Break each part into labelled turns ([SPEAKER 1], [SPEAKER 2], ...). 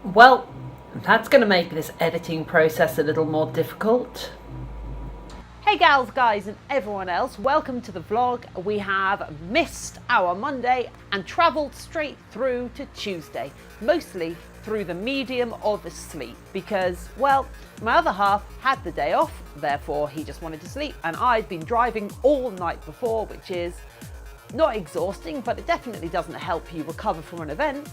[SPEAKER 1] Well, that's going to make this editing process a little more difficult.
[SPEAKER 2] Hey gals, guys and everyone else, welcome to the vlog. We have missed our Monday and travelled straight through to Tuesday, mostly through the medium of sleep because, well, my other half had the day off, therefore he just wanted to sleep, and I'd been driving all night before, which is not exhausting, but it definitely doesn't help you recover from an event.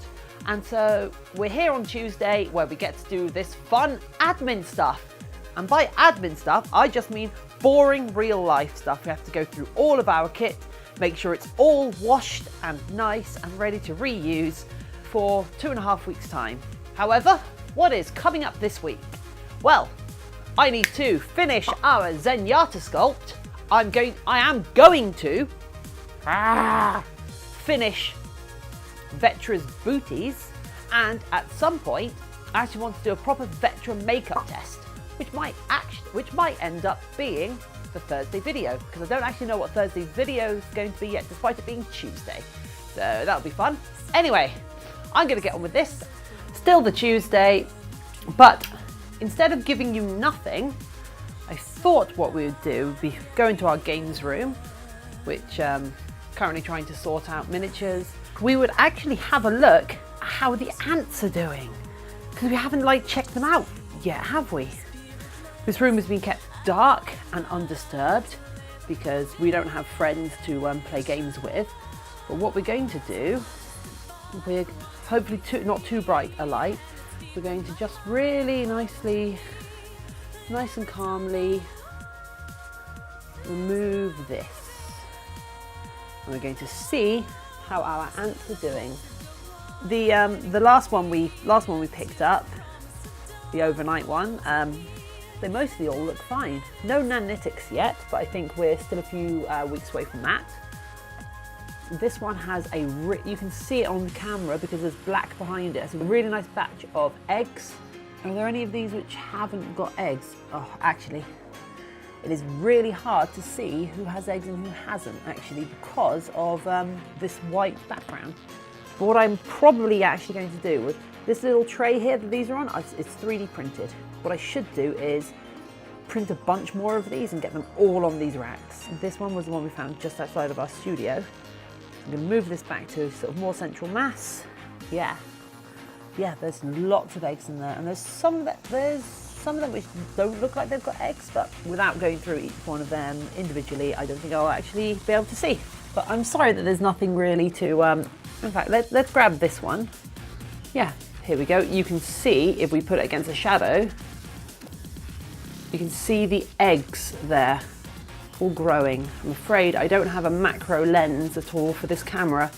[SPEAKER 2] And so we're here on Tuesday where we get to do this fun admin stuff. And by admin stuff, I just mean boring real life stuff. We have to go through all of our kit, make sure it's all washed and nice and ready to reuse for 2.5 weeks time. However, what is coming up this week? Well, I need to finish our Zenyatta sculpt. I am going to finish Vetra's booties, and at some point I actually want to do a proper Vetra makeup test, which might end up being the Thursday video, because I don't actually know what Thursday's video is going to be yet, despite it being Tuesday. So that'll be fun. Anyway, I'm going to get on with this. Still the Tuesday, but instead of giving you nothing, I thought what we would do would be go into our games room, which currently trying to sort out miniatures. We would actually have a look at how the ants are doing, because we haven't checked them out yet, have we? This room has been kept dark and undisturbed because we don't have friends to play games with. But what we're going to do, we're hopefully not too bright a light. We're going to just really nicely, nice and calmly remove this. And we're going to see how our ants are doing. The last one we picked up, the overnight one, they mostly all look fine. No nanolytics yet, but I think we're still a few weeks away from that. This one has you can see it on camera because there's black behind it. It's a really nice batch of eggs. Are there any of these which haven't got eggs? Oh, actually, it is really hard to see who has eggs and who hasn't, actually, because of this white background. But what I'm probably actually going to do with this little tray here that these are on, it's 3D printed. What I should do is print a bunch more of these and get them all on these racks. This one was the one we found just outside of our studio. I'm going to move this back to sort of more central mass. Yeah, there's lots of eggs in there, and there's some of them which don't look like they've got eggs, but without going through each one of them individually, I don't think I'll actually be able to see. But I'm sorry that there's nothing really to, in fact, let's grab this one. Yeah, here we go. You can see, if we put it against a shadow, you can see the eggs there, all growing. I'm afraid I don't have a macro lens at all for this camera,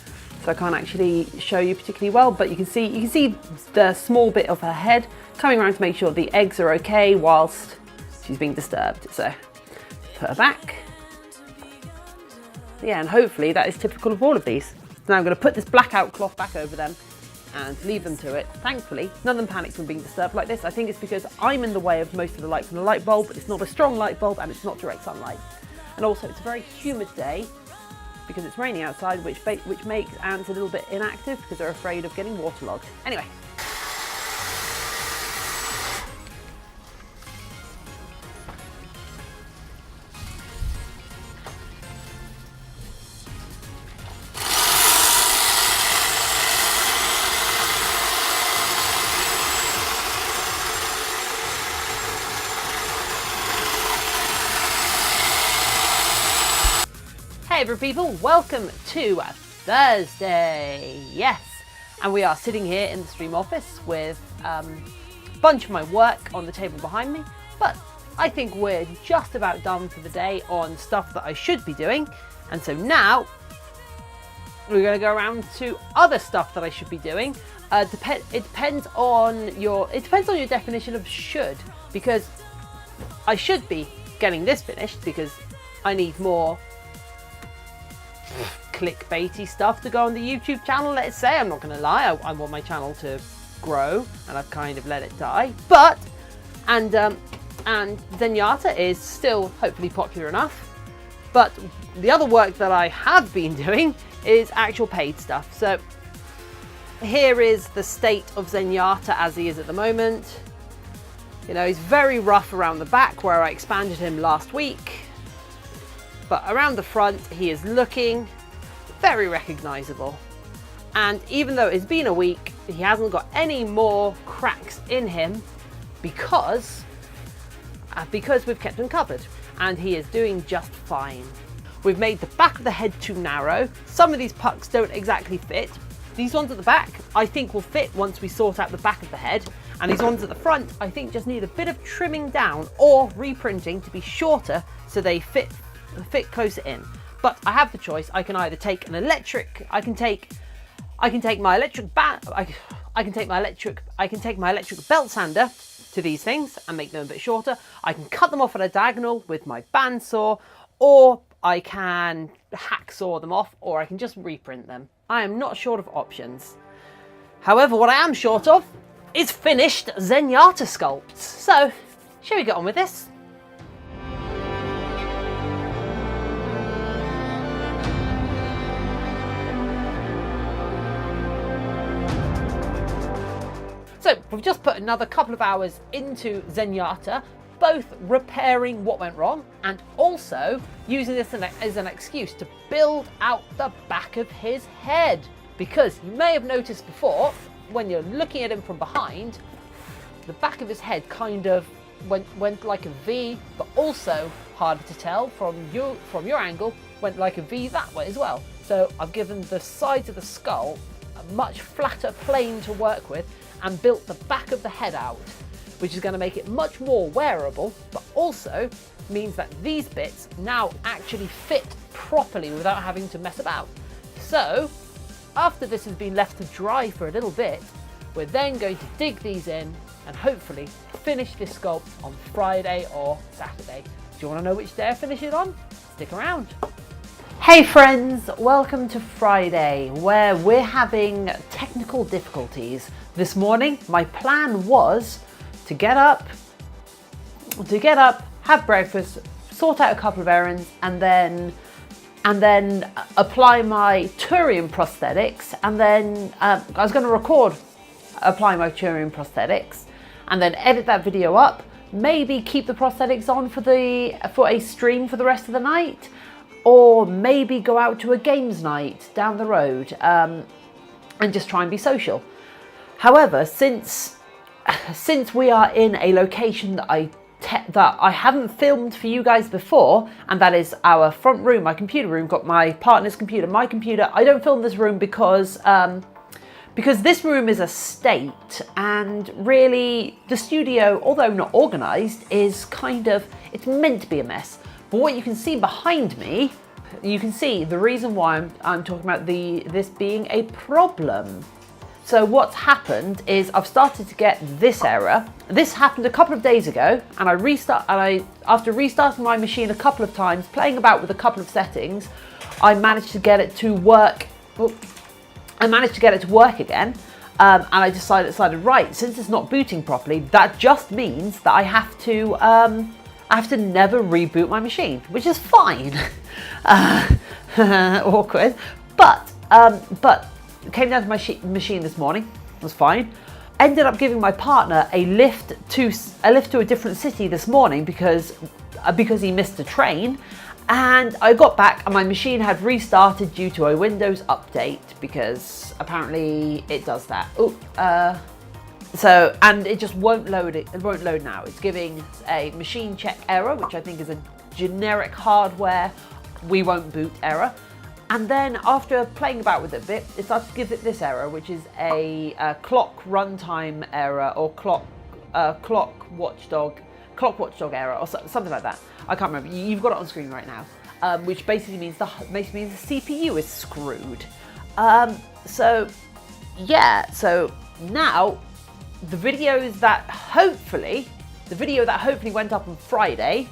[SPEAKER 2] so I can't actually show you particularly well, but you can see the small bit of her head coming around to make sure the eggs are okay whilst she's being disturbed. So put her back. Yeah, and hopefully that is typical of all of these. Now I'm going to put this blackout cloth back over them and leave them to it. Thankfully, none of them panicked when being disturbed like this. I think it's because I'm in the way of most of the light from the light bulb, but it's not a strong light bulb and it's not direct sunlight. And also it's a very humid day because it's raining outside, which makes ants a little bit inactive because they're afraid of getting waterlogged. Anyway. Hey people, welcome to Thursday. Yes, and we are sitting here in the stream office with a bunch of my work on the table behind me, but I think we're just about done for the day on stuff that I should be doing, and so now we're going to go around to other stuff that I should be doing. It depends on your definition of should, because I should be getting this finished because I need more clickbaity stuff to go on the YouTube channel, let's say. I'm not going to lie, I want my channel to grow, and I've kind of let it die. But, and Zenyatta is still hopefully popular enough. But the other work that I have been doing is actual paid stuff. So here is the state of Zenyatta as he is at the moment. You know, he's very rough around the back where I expanded him last week. But around the front, he is looking very recognisable. And even though it's been a week, he hasn't got any more cracks in him because we've kept him covered. And he is doing just fine. We've made the back of the head too narrow. Some of these pucks don't exactly fit. These ones at the back, I think will fit once we sort out the back of the head. And these ones at the front, I think just need a bit of trimming down or reprinting to be shorter so they fit closer in. But I have the choice. I can either take an electric, I can take my electric belt sander to these things and make them a bit shorter. I can cut them off at a diagonal with my bandsaw, or I can hacksaw them off, or I can just reprint them. I am not short of options. However, what I am short of is finished Zenyatta sculpts. So, shall we get on with this? So, we've just put another couple of hours into Zenyatta, both repairing what went wrong and also using this as an excuse to build out the back of his head. Because you may have noticed before, when you're looking at him from behind, the back of his head kind of went like a V, but also harder to tell from your angle, went like a V that way as well. So I've given the sides of the skull a much flatter plane to work with and built the back of the head out, which is going to make it much more wearable, but also means that these bits now actually fit properly without having to mess about. So after this has been left to dry for a little bit, we're then going to dig these in and hopefully finish this sculpt on Friday or Saturday. Do you want to know which day I finish it on? Stick around. Hey friends, welcome to Friday, where we're having technical difficulties. This morning, my plan was to get up, have breakfast, sort out a couple of errands, and then apply my Turian prosthetics, and then I was going to apply my Turian prosthetics, and then edit that video up, maybe keep the prosthetics on for a stream for the rest of the night, or maybe go out to a games night down the road and just try and be social. However, since we are in a location that I haven't filmed for you guys before, and that is our front room, my computer room, got my partner's computer, my computer. I don't film this room because this room is a state, and really the studio, although not organised, is it's meant to be a mess. But what you can see behind me, you can see the reason why I'm talking about this being a problem. So what's happened is I've started to get this error. This happened a couple of days ago, and after restarting my machine a couple of times, playing about with a couple of settings, I managed to get it to work. Again, and I decided right, since it's not booting properly, that just means that I have to never reboot my machine, which is fine. Awkward, but came down to my machine this morning, was fine. Ended up giving my partner a lift to a different city this morning because he missed a train, and I got back and my machine had restarted due to a Windows update, because apparently it does that. So, and it just won't load. It won't load now. It's giving a machine check error, which I think is a generic hardware we won't boot error. And then after playing about with it a bit, it started to give it this error, which is a clock runtime error, or clock watchdog error, or something like that. I can't remember. You've got it on screen right now, which basically means the CPU is screwed. So now the video that hopefully went up on Friday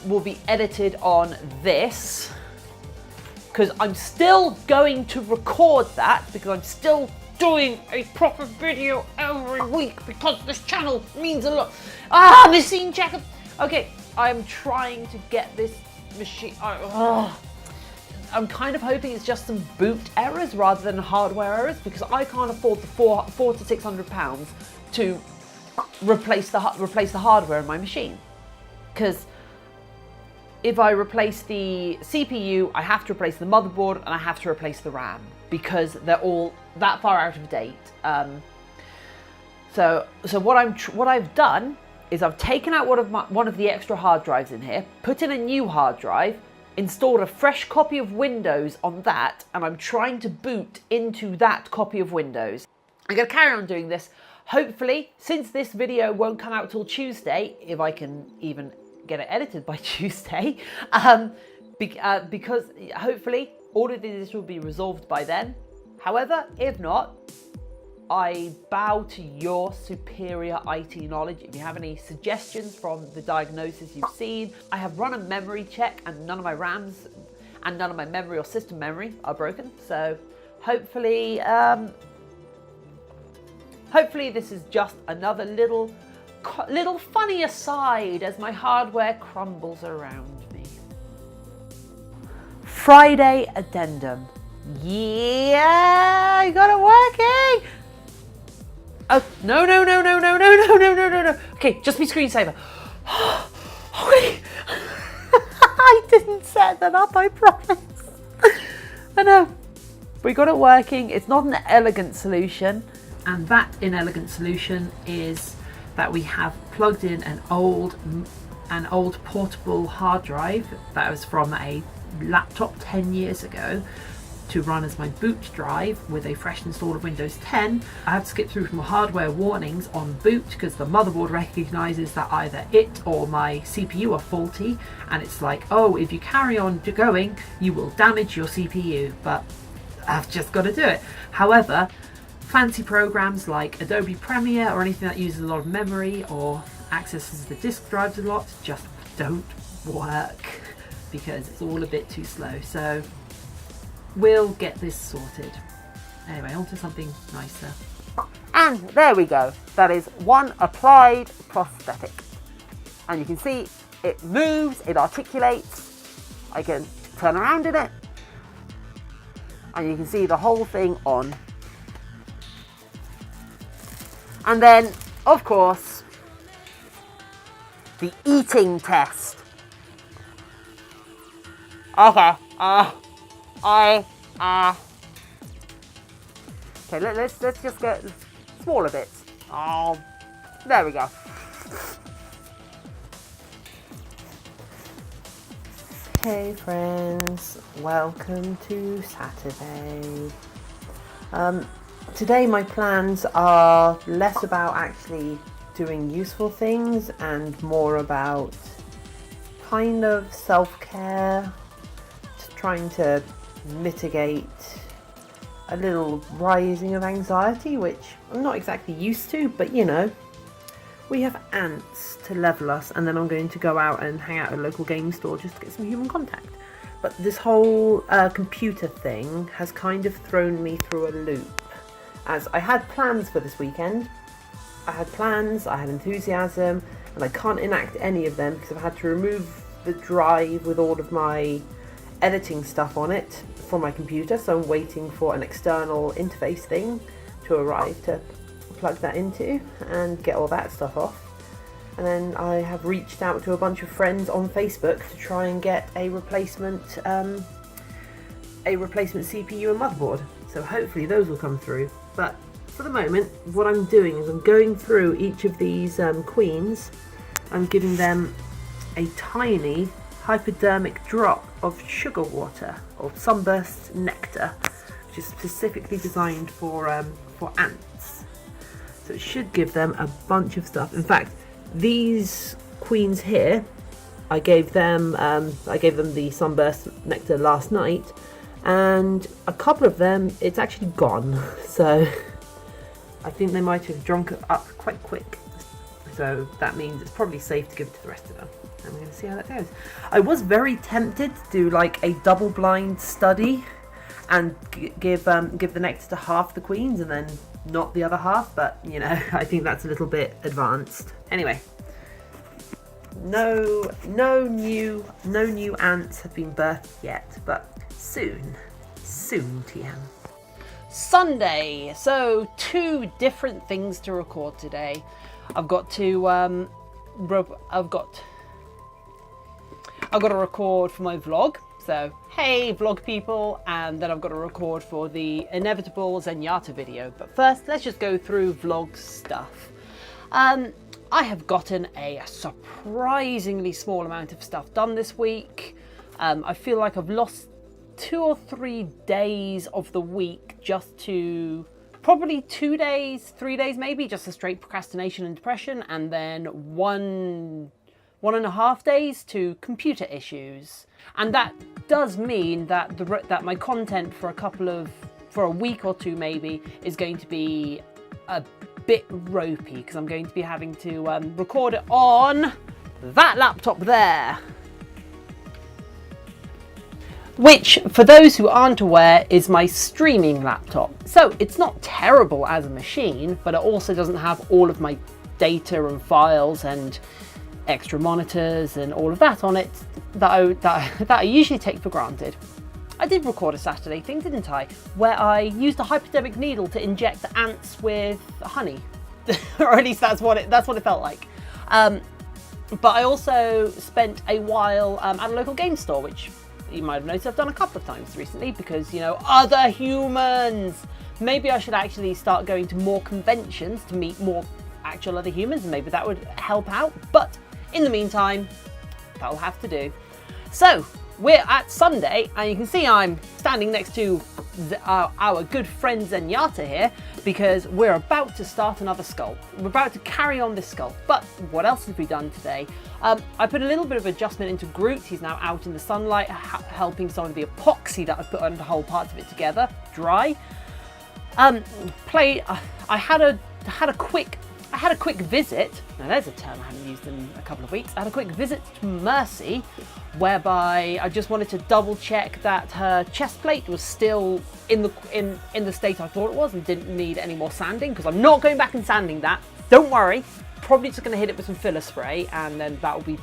[SPEAKER 2] will be edited on this, because I'm still going to record that, because I'm still doing a proper video every week, because this channel means a lot. Machine checker. Okay, I'm trying to get this machine. I'm kind of hoping it's just some boot errors rather than hardware errors, because I can't afford the £400 to £600 to replace the hardware in my machine. Because if I replace the CPU, I have to replace the motherboard and I have to replace the RAM, because they're all that far out of date. So what I've done is I've taken out one of the extra hard drives in here, put in a new hard drive, installed a fresh copy of Windows on that, and I'm trying to boot into that copy of Windows. I'm going to carry on doing this. Hopefully, since this video won't come out till Tuesday, if I can even get it edited by Tuesday, because hopefully all of this will be resolved by then. However, if not, I bow to your superior IT knowledge. If you have any suggestions from the diagnosis you've seen, I have run a memory check and none of my RAMs and none of my memory or system memory are broken. So hopefully, hopefully this is just another little funny aside as my hardware crumbles around me. Friday addendum. Yeah, I got it working. Oh, no. Okay, just be screensaver. Okay. I didn't set that up, I promise. I know. We got it working. It's not an elegant solution. And that inelegant solution is that we have plugged in an old portable hard drive that was from a laptop 10 years ago to run as my boot drive with a fresh install of Windows 10. I have to skip through some hardware warnings on boot because the motherboard recognizes that either it or my CPU are faulty, and it's like, oh, if you carry on going, you will damage your CPU, but I've just got to do it. However, fancy programs like Adobe Premiere or anything that uses a lot of memory or accesses the disk drives a lot just don't work because it's all a bit too slow. So we'll get this sorted. Anyway, on to something nicer. And there we go. That is one applied prosthetic. And you can see it moves, it articulates. I can turn around in it. And you can see the whole thing on. And then, of course, the eating test. Okay, okay, let's just get smaller bits. Oh, there we go.
[SPEAKER 1] Hey friends, welcome to Saturday. Today my plans are less about actually doing useful things and more about kind of self-care, just trying to mitigate a little rising of anxiety, which I'm not exactly used to, but you know, we have ants to level us, and then I'm going to go out and hang out at a local game store just to get some human contact. But this whole computer thing has kind of thrown me through a loop, as I had plans for this weekend. I had plans, I had enthusiasm, and I can't enact any of them because I've had to remove the drive with all of my editing stuff on it from my computer, so I'm waiting for an external interface thing to arrive to plug that into and get all that stuff off. And then I have reached out to a bunch of friends on Facebook to try and get a replacement CPU and motherboard. So hopefully those will come through. But for the moment, what I'm doing is I'm going through each of these queens. I'm giving them a tiny hypodermic drop of sugar water or sunburst nectar, which is specifically designed for ants. So it should give them a bunch of stuff. In fact, these queens here, I gave them the sunburst nectar last night, and a couple of them, it's actually gone. So I think they might have drunk it up quite quick. So that means it's probably safe to give it to the rest of them. And we're going to see how that goes. I was very tempted to do like a double-blind study and give the nectar to half the queens and then not the other half, but you know, I think that's a little bit advanced. Anyway, no new ants have been birthed yet, but Soon, TM.
[SPEAKER 2] Sunday. So 2 different things to record today. I've got to I've got to record for my vlog. So hey vlog people, and then I've got to record for the inevitable Zenyatta video. But first, let's just go through vlog stuff. I have gotten a surprisingly small amount of stuff done this week. I feel like I've lost 2 or 3 days of the week just to probably 2 days, 3 days maybe, just a straight procrastination and depression, and then 1.5 days to computer issues. And that does mean that that my content for a week or 2 maybe is going to be a bit ropey, because I'm going to be having to record it on that laptop there. Which, for those who aren't aware, is my streaming laptop. So it's not terrible as a machine, but it also doesn't have all of my data and files and extra monitors and all of that on it that I usually take for granted. I did record a Saturday thing, didn't I? Where I used a hypodermic needle to inject the ants with honey. Or at least that's what it felt like. But I also spent a while at a local game store, which you might have noticed I've done a couple of times recently because, you know, other humans. Maybe I should actually start going to more conventions to meet more actual other humans, and maybe that would help out. But in the meantime, that'll have to do. So we're at Sunday, and you can see I'm standing next to our good friend Zenyatta here, because we're about to start another sculpt. We're about to carry on this sculpt. But what else have we done today? I put a little bit of adjustment into Groot. He's now out in the sunlight, helping some of the epoxy that I put on the whole parts of it together dry. I had a quick visit. Now there's a term I haven't used in a couple of weeks. I had a quick visit to Mercy, whereby I just wanted to double check that her chest plate was still in the state I thought it was and didn't need any more sanding, because I'm not going back and sanding that. Don't worry. Probably just going to hit it with some filler spray, and then that'll be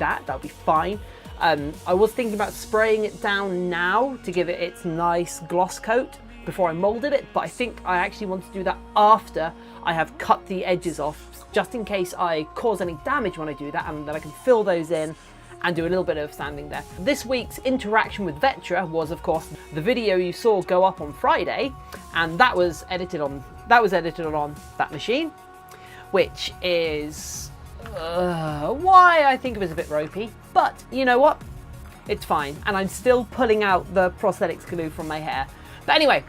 [SPEAKER 2] fine. I was thinking about spraying it down now to give it its nice gloss coat before I moulded it, but I think I actually want to do that after I have cut the edges off, just in case I cause any damage when I do that, and then I can fill those in and do a little bit of sanding there. This week's interaction with Vetra was, of course, the video you saw go up on Friday, and that was edited on that machine, which is why I think it was a bit ropey. But you know what? It's fine, and I'm still pulling out the prosthetics glue from my hair. But anyway,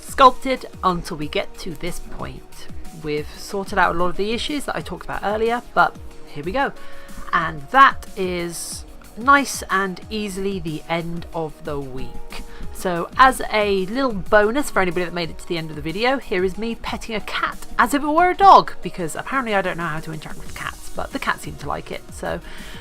[SPEAKER 2] sculpted until we get to this point. We've sorted out a lot of the issues that I talked about earlier, but here we go. And that is nice and easily the end of the week. So as a little bonus for anybody that made it to the end of the video, here is me petting a cat as if it were a dog, because apparently I don't know how to interact with cats, but the cat seemed to like it. So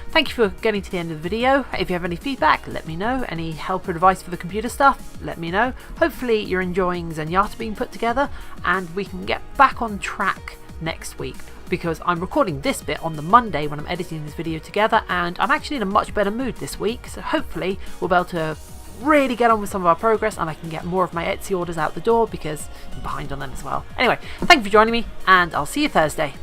[SPEAKER 2] thank you for getting to the end of the video. If you have any feedback, let me know. Any help or advice for the computer stuff, let me know. Hopefully you're enjoying Zenyatta being put together, and we can get back on track next week, because I'm recording this bit on the Monday when I'm editing this video together, and I'm actually in a much better mood this week, so hopefully we'll be able to really get on with some of our progress, and I can get more of my Etsy orders out the door because I'm behind on them as well. Anyway, thank you for joining me, and I'll see you Thursday.